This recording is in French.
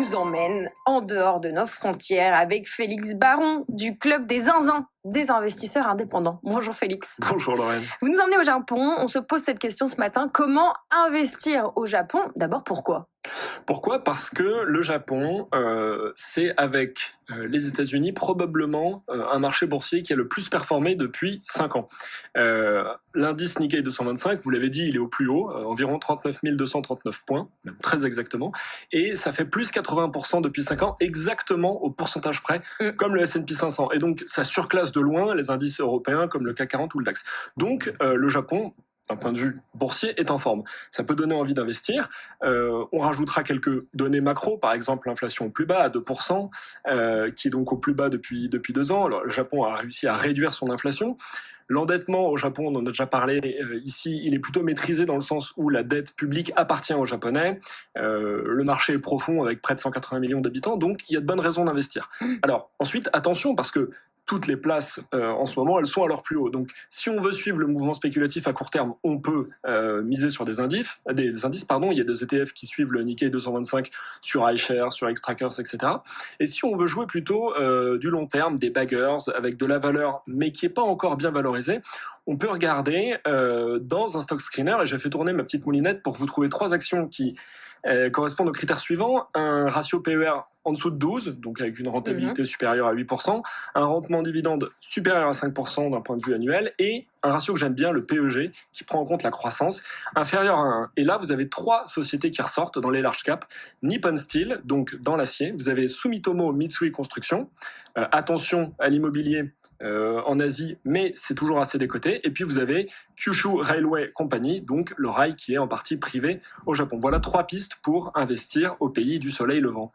nous emmène en dehors de nos frontières avec Félix Baron du Club des Zinzins, des investisseurs indépendants. Bonjour Félix. Bonjour Lorraine. Vous nous emmenez au Japon. On se pose cette question ce matin. Comment investir au Japon? D'abord, pourquoi? Pourquoi ? Parce que le Japon, c'est avec les États-Unis probablement un marché boursier qui a le plus performé depuis 5 ans. L'indice Nikkei 225, vous l'avez dit, il est au plus haut, environ 39 239 points, même très exactement, et ça fait plus 80% depuis 5 ans, exactement au pourcentage près, comme le S&P 500. Et donc, ça surclasse de loin les indices européens comme le CAC 40 ou le DAX. Donc, le Japon, d'un point de vue boursier, est en forme. Ça peut donner envie d'investir. On rajoutera quelques données macro, par exemple l'inflation au plus bas, à 2%, qui est donc au plus bas depuis 2 ans. Alors, le Japon a réussi à réduire son inflation. L'endettement au Japon, on en a déjà parlé ici, il est plutôt maîtrisé dans le sens où la dette publique appartient aux Japonais. Le marché est profond avec près de 180 millions d'habitants, donc il y a de bonnes raisons d'investir. Alors ensuite, attention, parce que toutes les places en ce moment, elles sont à leur plus haut. Donc, si on veut suivre le mouvement spéculatif à court terme, on peut miser sur des indices. Il y a des ETF qui suivent le Nikkei 225 sur iShares, sur Xtrackers, etc. Et si on veut jouer plutôt du long terme, des baggers avec de la valeur, mais qui est pas encore bien valorisée, on peut regarder dans un stock screener. Et j'ai fait tourner ma petite moulinette pour vous trouver 3 actions qui correspondent aux critères suivants. Un ratio PER en dessous de 12, donc avec une rentabilité supérieure à 8%, un rendement dividende supérieur à 5% d'un point de vue annuel, et un ratio que j'aime bien, le PEG, qui prend en compte la croissance, inférieur à 1. Et là, vous avez 3 sociétés qui ressortent dans les large caps. Nippon Steel, donc dans l'acier. Vous avez Sumitomo Mitsui Construction. Attention à l'immobilier en Asie, mais c'est toujours assez décoté. Et puis vous avez Kyushu Railway Company, donc le rail qui est en partie privé au Japon. Voilà 3 pistes pour investir au pays du soleil levant.